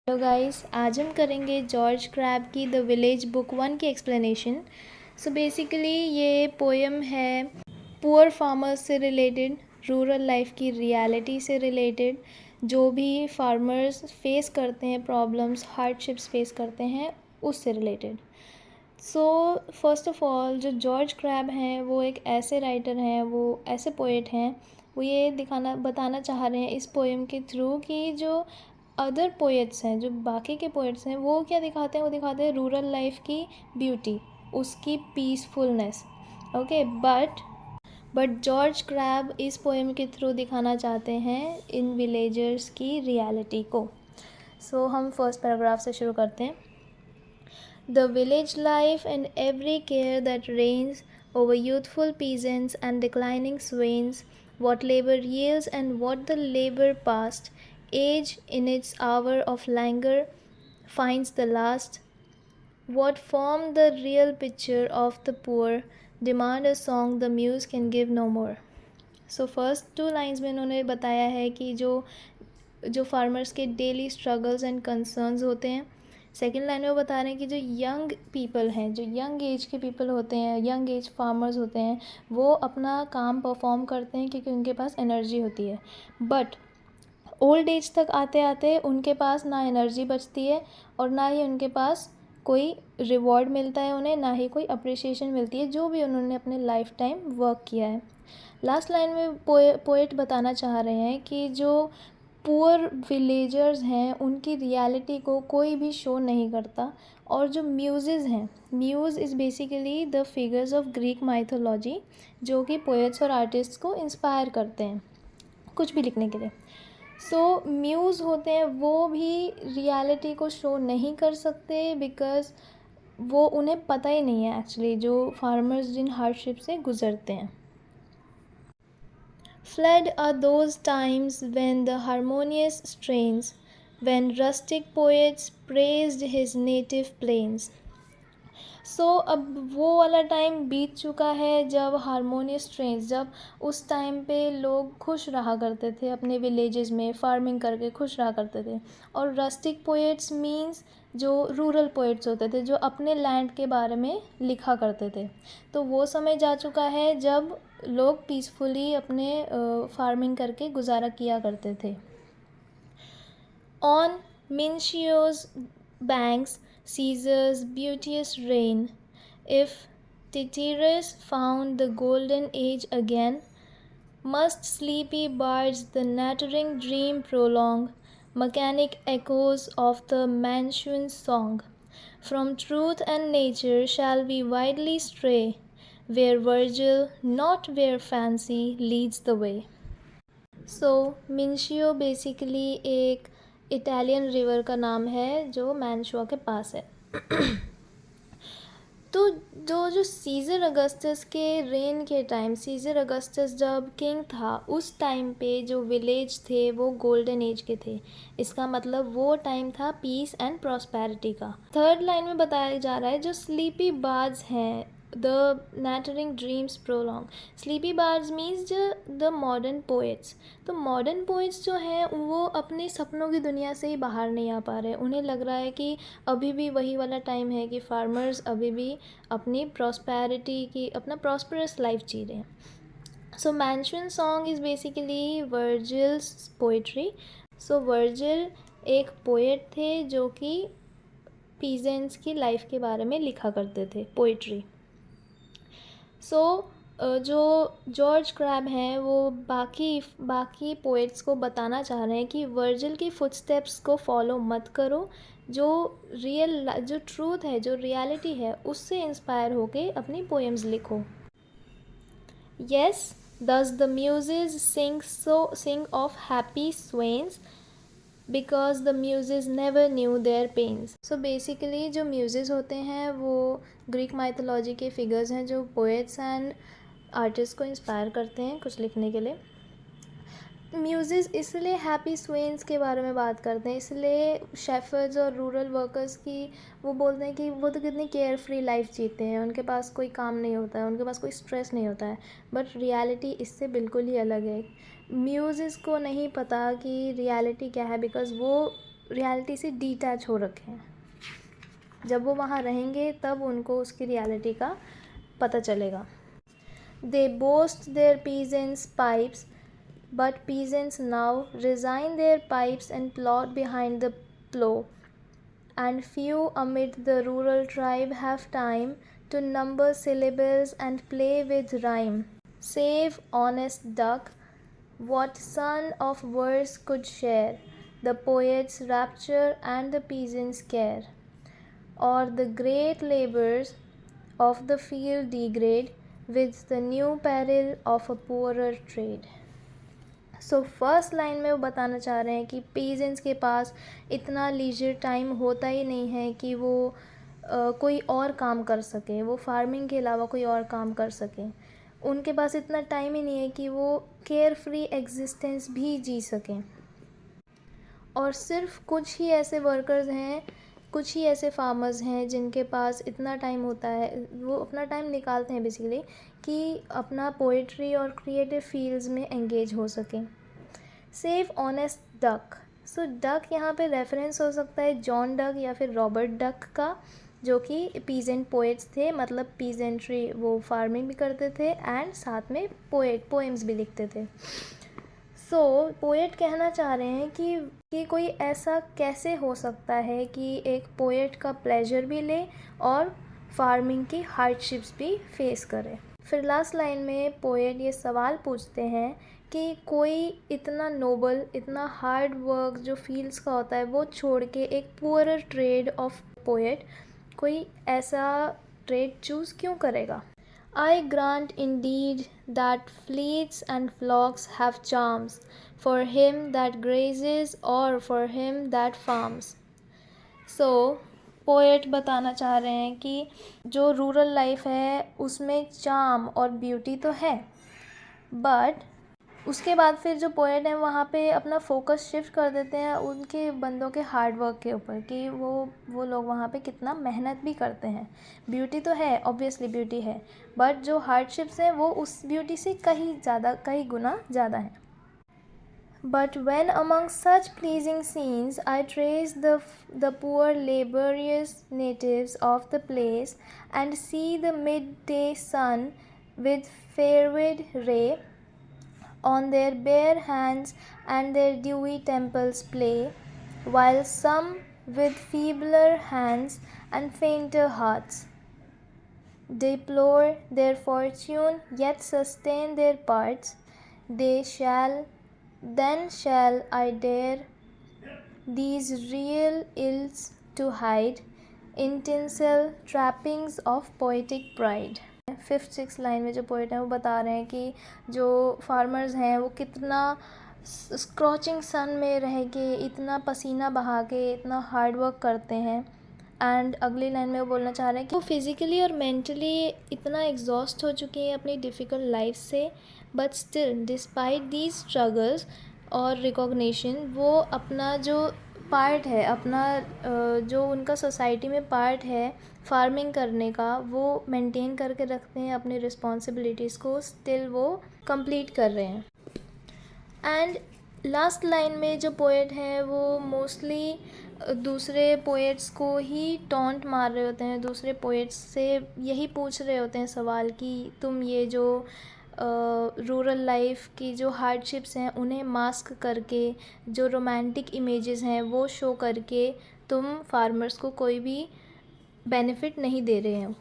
Hello guys, आज हम करेंगे जॉर्ज क्रैब की द विलेज बुक 1 की एक्सप्लेनेशन। सो बेसिकली ये पोएम है पुअर फार्मर्स से रिलेटेड, रूरल लाइफ की रियलिटी से रिलेटेड, जो भी फार्मर्स फेस करते हैं, प्रॉब्लम्स हार्डशिप्स फेस करते हैं, उससे related. So first of all जो जॉर्ज क्रैब हैं वो एक ऐसे राइटर हैं, वो ऐसे पोएट हैं, वो ये बताना चाह रहे हैं इस पोएम के थ्रू कि जो अदर पोएट्स हैं, जो बाकी के पोएट्स हैं, वो क्या दिखाते हैं, वो दिखाते हैं रूरल लाइफ की ब्यूटी, उसकी peacefulness. Okay, but George crab इस पोएम के थ्रू दिखाना चाहते हैं इन विलेजर्स की रियलिटी को। सो हम फर्स्ट पैराग्राफ से शुरू करते हैं। The village life and every care that reigns over youthful peasants and declining swains, what labor yields and what the labor past, age in its hour of languor finds the last, what form the real picture of the poor, demand a song the muse can give no more. So first 2 lines में उन्होंने बताया है कि जो farmers के daily struggles and concerns होते हैं। Second line में वो बता रहे हैं कि जो यंग पीपल हैं, जो यंग एज के पीपल होते हैं, यंग एज फार्मर्स होते हैं, वो अपना काम परफॉर्म करते हैं क्योंकि उनके पास एनर्जी होती है। बट ओल्ड एज तक आते आते उनके पास ना एनर्जी बचती है और ना ही उनके पास कोई रिवॉर्ड मिलता है उन्हें, ना ही कोई अप्रिसिएशन मिलती है जो भी उन्होंने अपने लाइफ टाइम वर्क किया है। लास्ट लाइन में पोएट बताना चाह रहे हैं कि जो पुअर विलेजर्स हैं उनकी रियलिटी को कोई भी शो नहीं करता, और जो म्यूजेस हैं, muse is basically the figures of Greek mythology, जो कि पोएट्स और आर्टिस्ट्स को इंस्पायर करते हैं कुछ भी लिखने के लिए। सो म्यूज़ होते हैं, वो भी रियलिटी को शो नहीं कर सकते बिकॉज़ वो उन्हें पता ही नहीं है एक्चुअली जो फार्मर्स जिन हार्डशिप से गुज़रते हैं। Fled are those times when the harmonious strains, when rustic poets praised his native plains. अब वो वाला टाइम बीत चुका है जब हारमोनियस ट्रेंस, जब उस टाइम पे लोग खुश रहा करते थे अपने विलेजेस में, फार्मिंग करके खुश रहा करते थे। और रस्टिक पोएट्स मीन्स जो रूरल पोएट्स होते थे, जो अपने लैंड के बारे में लिखा करते थे। तो वो समय जा चुका है जब लोग पीसफुली अपने फार्मिंग करके गुजारा किया करते थे। On Minccio's banks Caesar's beauteous reign, if Tityrus found the golden age again, must sleepy bards the nattering dream prolong, mechanic echoes of the Mantuan song. From truth and nature shall we widely stray, where Virgil, not where fancy, leads the way. Mincio basically एक Italian river का नाम है जो मैनशुआ के पास है। तो जो scissor Augustus के रेन के टाइम, सीज़र अगस्टस जब किंग था, उस टाइम पे जो विलेज थे वो गोल्डन एज के थे। इसका मतलब वो टाइम था पीस एंड प्रॉस्पेरिटी का। थर्ड लाइन में बताया जा रहा है जो स्लीपी बार्ड्स हैं, the nattering dreams prolong. Sleepy bards means the modern poets. तो मॉडर्न पोएट्स जो हैं वो अपने सपनों की दुनिया से ही बाहर नहीं आ पा रहे। उन्हें लग रहा है कि अभी भी वही वाला टाइम है कि फार्मर्स अभी भी अपनी प्रॉस्पेरिटी की, अपना प्रॉस्परस लाइफ जी रहे हैं। So Mincian song is basically Virgil's poetry. So Virgil एक पोएट थे जो कि पीजेंट्स की लाइफ के बारे में लिखा करते थे पोइट्री। जो जॉर्ज क्रैब हैं वो बाकी पोएट्स को बताना चाह रहे हैं कि वर्जिल की फुटस्टेप्स को फॉलो मत करो, जो ट्रूथ है, जो रियलिटी है, उससे इंस्पायर होके अपनी पोएम्स लिखो। Yes, thus the muses sing of happy swains because the muses never knew their pains. So basically जो muses होते हैं वो ग्रीक माइथोलॉजी के फिगर्स हैं जो पोएट्स एंड आर्टिस्ट को इंस्पायर करते हैं कुछ लिखने के लिए। म्यूज़िस इसलिए हैप्पी स्वेन्स के बारे में बात करते हैं, इसलिए शेफर्ड्स और रूरल वर्कर्स की वो बोलते हैं कि वो तो कितनी केयर फ्री लाइफ जीते हैं, उनके पास कोई काम नहीं होता है, उनके पास कोई स्ट्रेस नहीं होता है। बट रियलिटी इससे बिल्कुल ही अलग है। म्यूज़िस को नहीं पता कि रियलिटी क्या है बिकॉज़ वो रियलिटी से डिटैच हो रखे हैं। जब वो वहाँ रहेंगे तब उनको उसकी रियलिटी का पता चलेगा। They boast their peasants' pipes, but peasants now resign their pipes and plod behind the plough, and few amid the rural tribe have time to number syllables and play with rhyme. Save honest duck, what son of verse could share the poet's rapture and the peasant's care? Or the great labours of the field degrade with the new peril of a poorer trade. So first line में वो बताना चाह रहे हैं कि peasants के पास इतना leisure time होता ही नहीं है कि वो कोई और काम कर सकें, वो फार्मिंग के अलावा कोई और काम कर सकें। उनके पास इतना टाइम ही नहीं है कि वो केयर फ्री एग्जिस्टेंस भी जी सकें। और सिर्फ कुछ ही ऐसे वर्कर्स हैं, कुछ ही ऐसे फार्मर्स हैं जिनके पास इतना टाइम होता है, वो अपना टाइम निकालते हैं बेसिकली कि अपना पोइट्री और क्रिएटिव फील्ड्स में एंगेज हो सकें। सेव ऑनेस्ट डक, सो डक यहाँ पे रेफरेंस हो सकता है जॉन डक या फिर रॉबर्ट डक का, जो कि पीजेंट पोएट्स थे, मतलब पीजेंट्री, वो फार्मिंग भी करते थे एंड साथ में पोएम्स भी लिखते थे। सो पोएट कहना चाह रहे हैं कि कोई ऐसा कैसे हो सकता है कि एक पोएट का प्लेजर भी ले और फार्मिंग की हार्डशिप्स भी फेस करे। फिर लास्ट लाइन में पोएट ये सवाल पूछते हैं कि कोई इतना नोबल, इतना हार्ड वर्क जो फील्ड्स का होता है वो छोड़ के एक पुअरर ट्रेड ऑफ पोएट, कोई ऐसा ट्रेड चूज़ क्यों करेगा? I grant indeed that fleets and flocks have charms for him that grazes or for him that farms. So, poet बताना चाह रहे हैं कि जो रूरल लाइफ है उसमें चार्म और ब्यूटी तो है, बट उसके बाद फिर जो पोएट हैं वहाँ पे अपना फोकस शिफ्ट कर देते हैं उनके बंदों के हार्ड वर्क के ऊपर कि वो लोग वहाँ पे कितना मेहनत भी करते हैं। ब्यूटी तो है, ऑब्वियसली ब्यूटी है, बट जो हार्डशिप्स हैं वो उस ब्यूटी से कई गुना ज़्यादा हैं। But when among such pleasing scenes I trace the poor laborious natives of the place and see the midday sun with fervid ray on their bare hands and their dewy temples play, while some with feebler hands and fainter hearts deplore their fortune yet sustain their parts, then shall I dare these real ills to hide in tinsel trappings of poetic pride. 5th-6th line में जो poet हैं वो बता रहे हैं कि जो farmers हैं वो कितना स्क्रॉचिंग सन में रह के, इतना पसीना बहा के, इतना हार्ड वर्क करते हैं। एंड अगली लाइन में वो बोलना चाह रहे हैं कि वो फिज़िकली और मेंटली इतना एग्जॉस्ट हो चुके हैं अपनी डिफ़िकल्ट लाइफ से, but still despite these struggles और रिकॉग्निशन वो अपना जो पार्ट है, अपना जो उनका सोसाइटी में पार्ट है फार्मिंग करने का, वो मेंटेन करके रखते हैं, अपनी रिस्पॉन्सिबिलिटीज़ को स्टिल वो कंप्लीट कर रहे हैं। एंड लास्ट लाइन में जो पोएट हैं वो मोस्टली दूसरे पोएट्स को ही टॉन्ट मार रहे होते हैं, दूसरे पोएट्स से यही पूछ रहे होते हैं सवाल कि तुम ये जो रूरल लाइफ की जो हार्डशिप्स हैं उन्हें मास्क करके, जो रोमांटिक इमेजेस हैं वो शो करके तुम फार्मर्स को कोई भी बेनिफिट नहीं दे रहे हो।